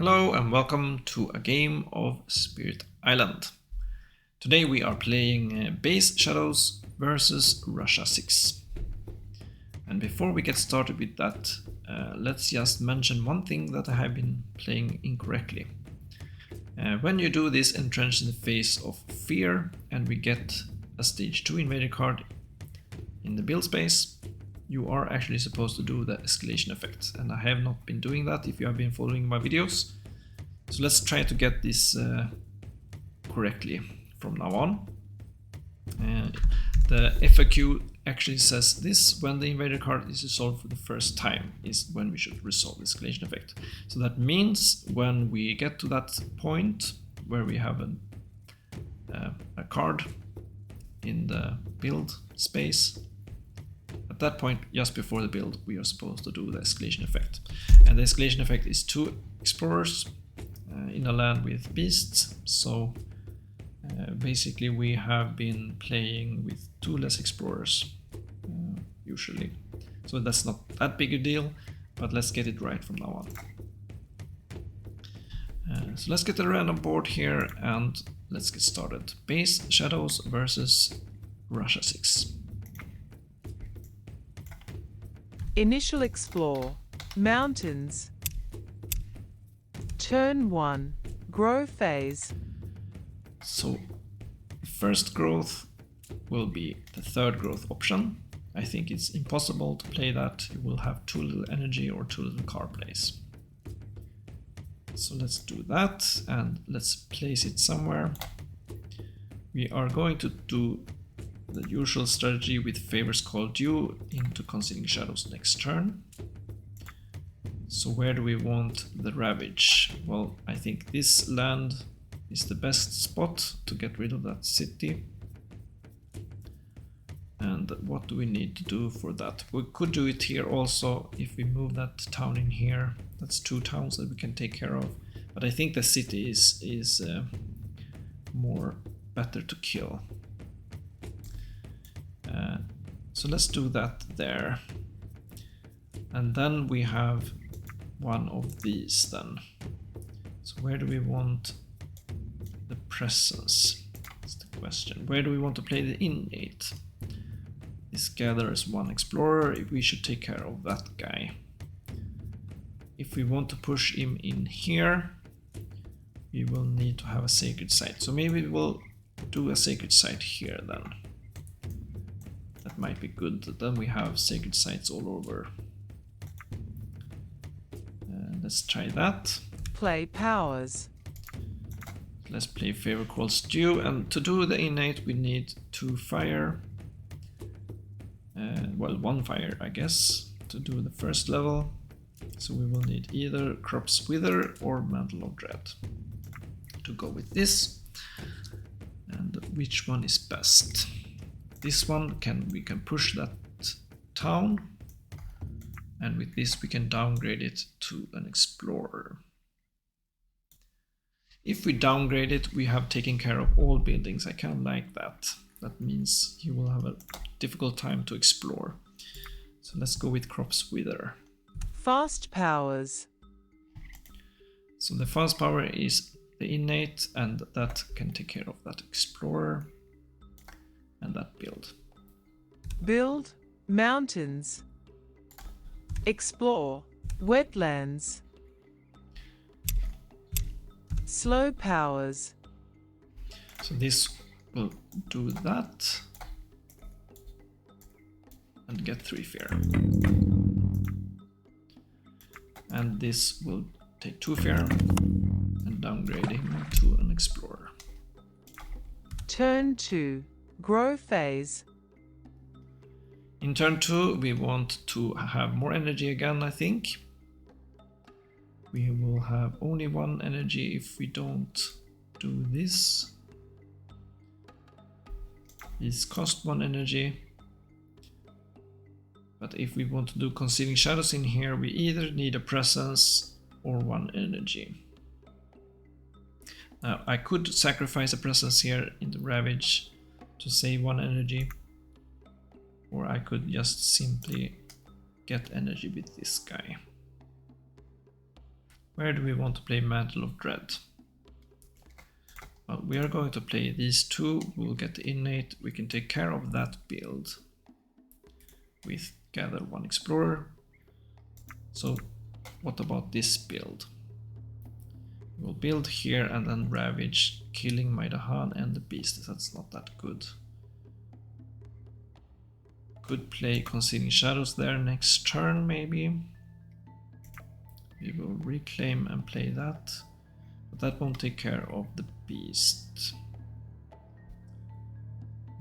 Hello and welcome to a game of Spirit Island. Today we are playing Base Shadows versus Russia 6. And before we get started with that, let's just mention one thing that I have been playing incorrectly. When you do this Entrenched in the Face of Fear and we get a stage 2 invader card in the build space, you are actually supposed to do the escalation effect, and I have not been doing that if you have been following my videos. So let's try to get this correctly from now on. The FAQ actually says this: when the invader card is resolved for the first time is when we should resolve the escalation effect. So that means when we get to that point where we have a card in the build space, at that point, just before the build, we are supposed to do the escalation effect. And the escalation effect is 2 explorers in a land with beasts. So basically we have been playing with 2 less explorers usually. So that's not that big a deal, but let's get it right from now on. So let's get the random board here and let's get started. Base Shadows versus Russia 6. Initial explore. Mountains. Turn 1. Grow phase. So first growth will be the third growth option. I think it's impossible to play that. You will have too little energy or too little card plays. So let's do that and let's place it somewhere. We are going to do the usual strategy with favors called due into Concealing Shadows next turn. So where do we want the Ravage? Well, I think this land is the best spot to get rid of that city. And what do we need to do for that? We could do it here also if we move that town in here. That's 2 towns that we can take care of. But I think the city is more better to kill. So let's do that there. And then we have one of these then. So where do we want the presence? That's the question. Where do we want to play the innate? This gathers 1 explorer. We should take care of that guy. If we want to push him in here, we will need to have a sacred site. So maybe we'll do a sacred site here then. That might be good. Then we have sacred sites all over. Let's try that. Play powers. Let's play favor called stew, and to do the innate we need 2 fire. Well, 1 fire I guess to do the first level. So we will need either Crops Wither or Mantle of Dread to go with this. And which one is best? This one we can push that town, and with this we can downgrade it to an explorer. If we downgrade it, we have taken care of all buildings. I kind of like that. That means you will have a difficult time to explore. So let's go with Crops Wither. Fast powers. So the fast power is the innate, and that can take care of that explorer and that build. Build. Mountains. Explore. Wetlands. Slow powers. So this will do that and get 3 fear. And this will take 2 fear and downgrade him to an explorer. Turn 2. Grow phase. In turn 2 we want to have more energy again, I think. We will have only 1 energy if we don't do this. These cost 1 energy. But if we want to do Concealing Shadows in here, we either need a presence or 1 energy. Now I could sacrifice a presence here in the Ravage to save 1 energy. Or I could just simply get energy with this guy. Where do we want to play Mantle of Dread? Well, we are going to play these two. We'll get the innate. We can take care of that build with Gather one Explorer. So what about this build? We'll build here and then Ravage, killing my Dahan and the Beast. That's not that good. Could play Concealing Shadows there next turn, maybe. We will reclaim and play that. But that won't take care of the Beast.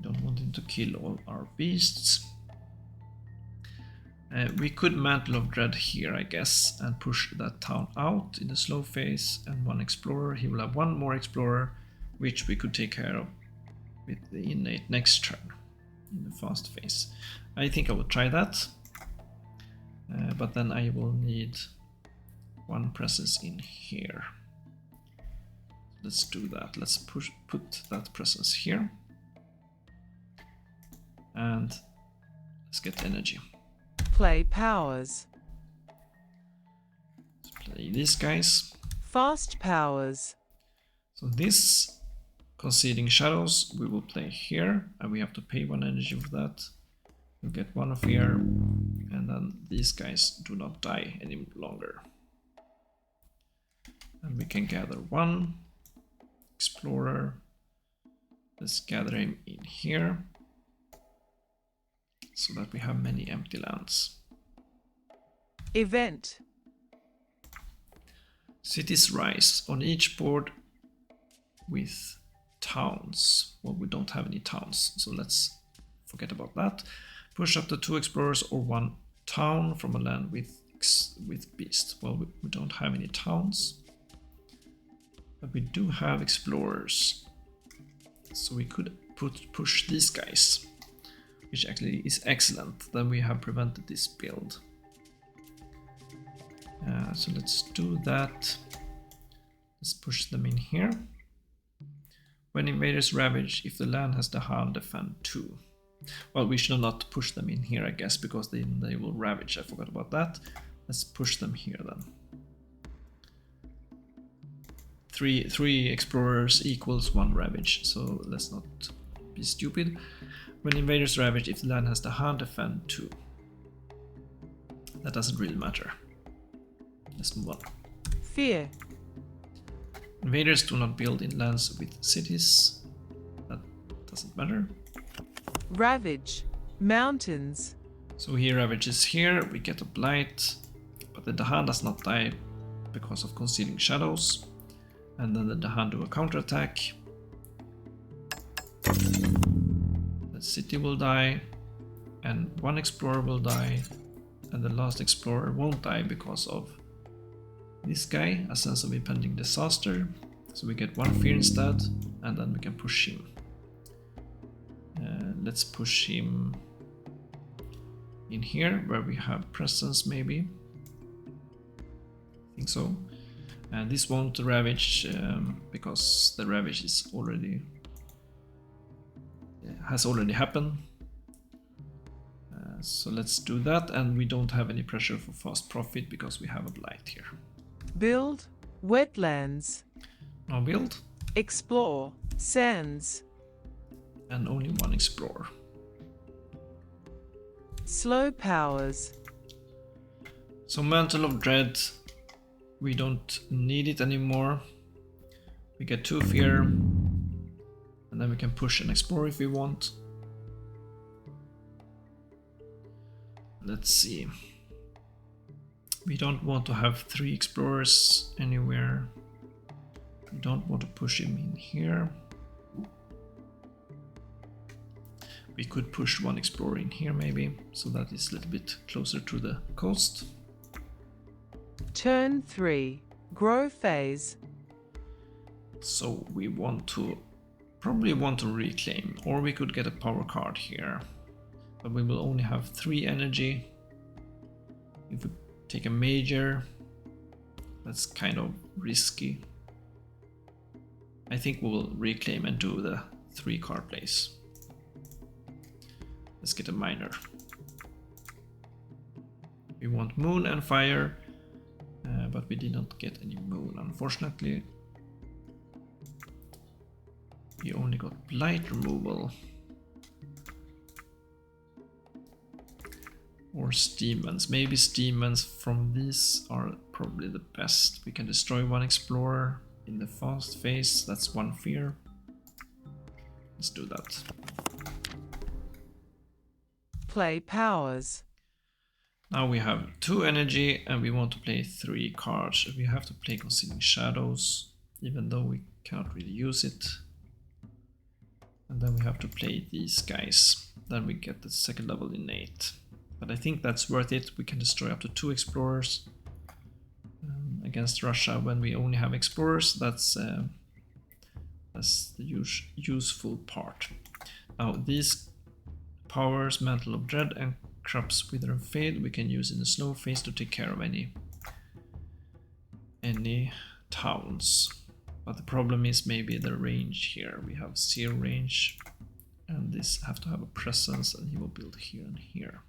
Don't want him to kill all our beasts. We could Mantle of Dread here, I guess, and push that town out in the slow phase and one Explorer. He will have one more Explorer, which we could take care of with the innate next turn in the fast phase. I think I will try that, but then I will need one presence in here. Let's do that. Let's put that presence here, and let's get energy. Play powers. Let's play these guys. Fast powers. So this Concealing Shadows we will play here, and we have to pay one energy for that. We'll get one of here, and then these guys do not die any longer. And we can gather one Explorer. Let's gather him in here, so that we have many empty lands. Event. Cities rise on each board with towns. Well, we don't have any towns, so let's forget about that. Push up to 2 Explorers or 1 town from a land with Beast. Well, we don't have any towns, but we do have Explorers, so we could push these guys, which actually is excellent. Then we have prevented this build. So let's do that. Let's push them in here. When invaders ravage, if the land has the hand, defend 2. Well, we should not push them in here, I guess, because then they will ravage. I forgot about that. Let's push them here then. Three explorers equals 1 ravage, so let's not be stupid. When invaders ravage, if the land has the hand, defend 2. That doesn't really matter. Let's move on. Fear. Invaders do not build in lands with cities. That doesn't matter. Ravage. Mountains. So he ravages here, we get a blight, but the Dahan does not die because of Concealing Shadows. And then the Dahan do a counterattack. The city will die, and 1 explorer will die, and the last explorer won't die because of this guy, a sense of impending disaster. So we get 1 fear instead, and then we can push him. Let's push him in here where we have presence, maybe. I think so. And this won't ravage because the ravage is has already happened. So let's do that, and we don't have any pressure for fast profit because we have a blight here. Build. Wetlands. Now build. Explore. Sands. And only 1 explorer. Slow powers. So Mantle of Dread, we don't need it anymore. We get 2 fear, and then we can push an explorer if we want. Let's see. We don't want to have 3 explorers anywhere. We don't want to push him in here. We could push 1 explorer in here maybe, so that is a little bit closer to the coast. Turn 3. Grow phase. So we probably want to reclaim, or we could get a power card here. But we will only have 3 energy. If we take a major, that's kind of risky. I think we will reclaim and do the 3 card plays. Let's get a minor. We want moon and fire, but we did not get any moon, unfortunately. We only got blight removal. Or steamens. Maybe steamens from these are probably the best. We can destroy one explorer in the fast phase. That's one fear. Let's do that. Play powers. Now we have 2 energy and we want to play 3 cards. We have to play Concealing Shadows, even though we cannot really use it. And then we have to play these guys. Then we get the second level innate. But I think that's worth it. We can destroy up to 2 explorers against Russia when we only have explorers. That's the useful part. Now these powers, Mantle of Dread and Corrupts Wither and Fade, we can use in the snow phase to take care of any towns. But the problem is maybe the range here. We have 0 range, and this have to have a presence, and he will build here and here.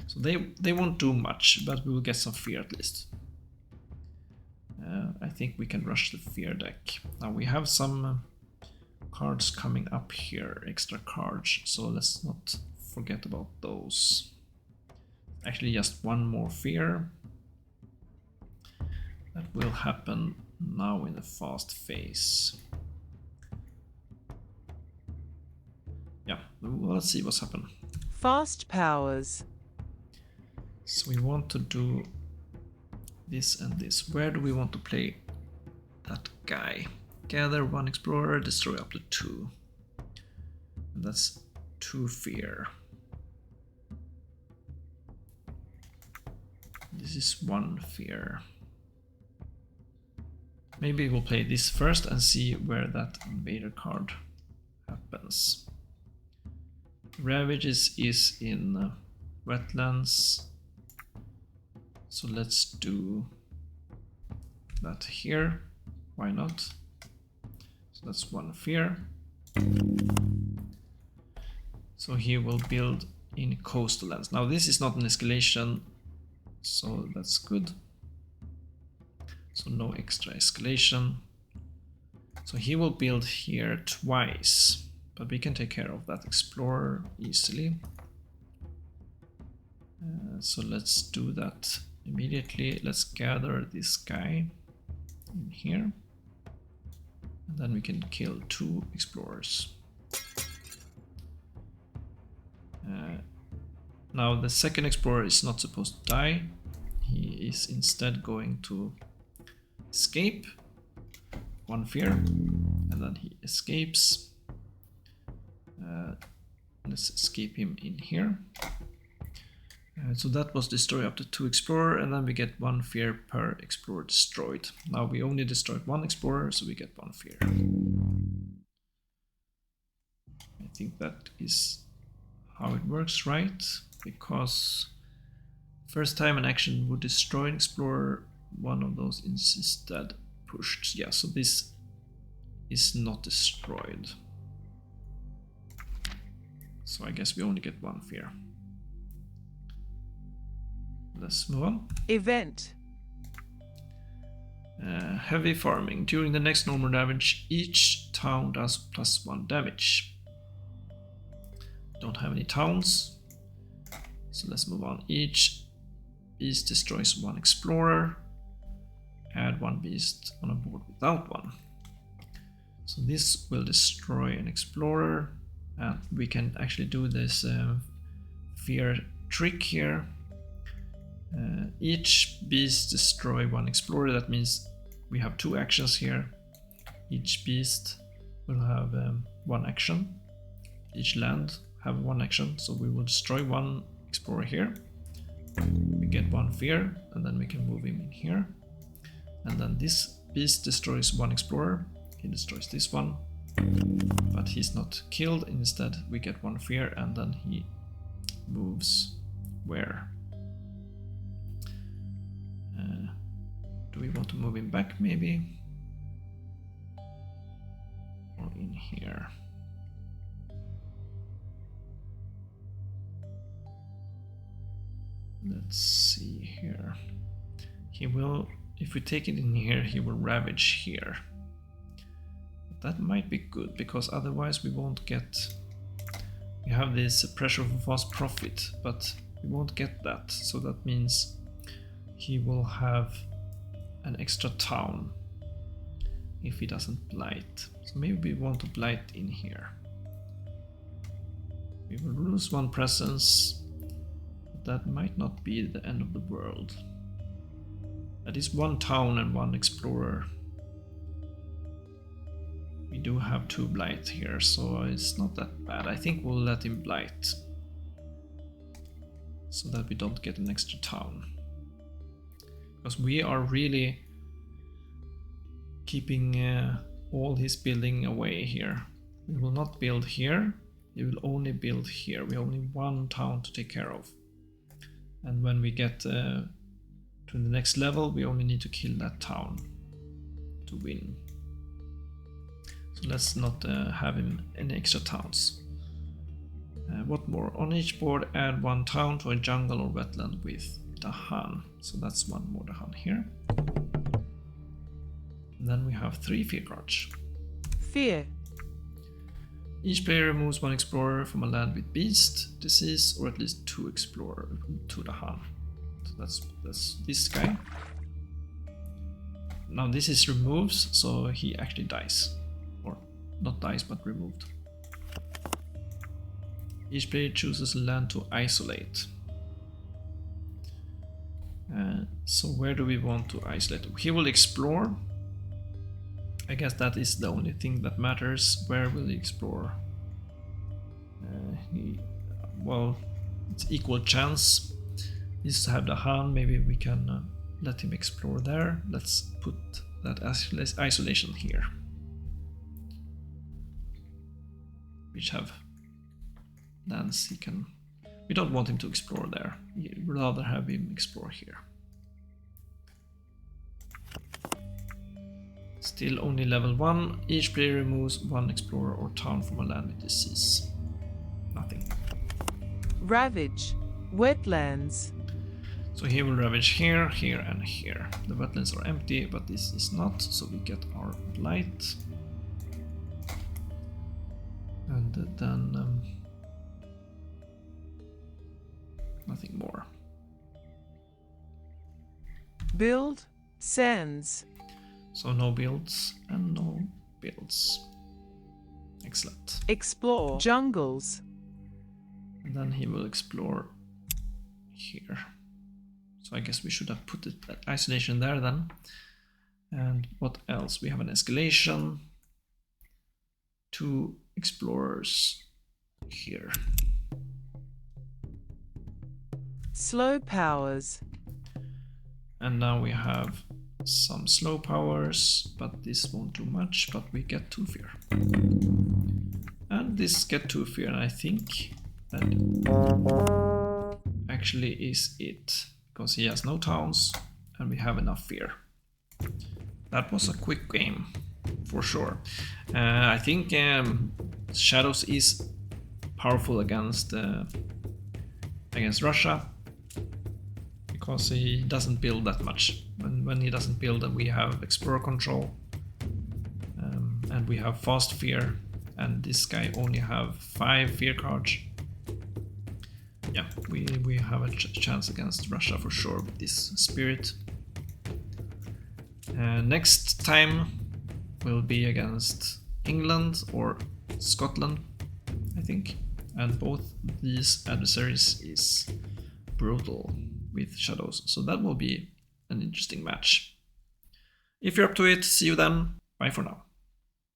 So they won't do much, but we will get some fear at least. I think we can rush the fear deck. Now we have some cards coming up here, extra cards, so let's not forget about those. Actually, just one more fear. That will happen now in the fast phase. Yeah, let's see what's happened. Fast powers. So we want to do this and this. Where do we want to play that guy? Gather 1 explorer, destroy up to 2. And that's 2 fear. This is 1 fear. Maybe we'll play this first and see where that invader card happens. Ravages is in wetlands. So let's do that here. Why not? So that's 1 fear. So he will build in coastal lands. Now this is not an escalation, so that's good. So no extra escalation. So he will build here twice, but we can take care of that explorer easily. So let's do that immediately. Let's gather this guy in here, and then we can kill 2 explorers. Now the second explorer is not supposed to die. He is instead going to escape. 1 fear, and then he escapes. Let's escape him in here. So that was destroy up to 2 explorer, and then we get 1 fear per explorer destroyed. Now we only destroyed 1 explorer, so we get 1 fear. I think that is how it works, right? Because first time an action would destroy an explorer, one of those is instead pushed. Yeah, so this is not destroyed. So I guess we only get 1 fear. Let's move on. Event. Heavy farming. During the next normal damage, each town does +1 damage. Don't have any towns, so let's move on. Each beast destroys 1 explorer. Add 1 beast on a board without 1. So this will destroy an explorer, and we can actually do this fear trick here. Each beast destroy 1 explorer. That means we have 2 actions here. Each beast will have 1 action. Each land have 1 action, so we will destroy 1 explorer here. We get 1 fear, and then we can move him in here. And then this beast destroys 1 explorer. He destroys this one, but he's not killed. Instead, we get 1 fear, and then he moves where? Do we want to move him back, maybe? Or in here? Let's see here. He will, if we take it in here, he will ravage here. That might be good, because otherwise we won't get... We have this pressure for fast profit, but we won't get that. So that means he will have an extra town if he doesn't blight. So maybe we want to blight in here. We will lose one presence. That might not be the end of the world. That is one town and one explorer. We do have 2 blight here, so it's not that bad. I think we'll let him blight, so that we don't get an extra town. Because we are really keeping all his building away here. We will not build here, we will only build here. We have only 1 town to take care of. And when we get to the next level, we only need to kill that town to win. So let's not have him any extra towns. What more? On each board add 1 town to a jungle or wetland with Dahan. So that's 1 more Dahan here. And then we have 3 fear cards. Fear. Each player removes 1 explorer from a land with beast, disease, or at least 2 explorer to Dahan. So that's this guy. Now this is removes, so he actually dies. Or not dies, but removed. Each player chooses a land to isolate. So where do we want to isolate? He will explore. I guess that is the only thing that matters. Where will he explore? Well, it's equal chance. He needs to have the Han. Maybe we can let him explore there. Let's put that isolation here. Which have lands he can... We don't want him to explore there. We'd rather have him explore here. Still only level 1. Each player removes 1 explorer or town from a land with disease. Nothing. Ravage. Wetlands. So he will ravage here, here, and here. The wetlands are empty, but this is not, so we get our blight. And then nothing more. Build. Sends. So no builds and no builds. Excellent. Explore. Jungles. And then he will explore here. So I guess we should have put it at isolation there then. And what else? We have an escalation. 2 explorers here. Slow powers. And now we have some slow powers, but this won't do much, but we get 2 fear. And this get 2 fear, and I think that actually is it, because he has no towns and we have enough fear. That was a quick game, for sure. I think Shadows is powerful against Russia, because he doesn't build that much. When he doesn't build, we have Explorer control, and we have fast fear, and this guy only have 5 fear cards. Yeah, we have a chance against Russia for sure with this spirit. Next time will be against England or Scotland, I think, and both these adversaries is brutal with Shadows, so that will be an interesting match. If you're up to it, see you then. Bye for now.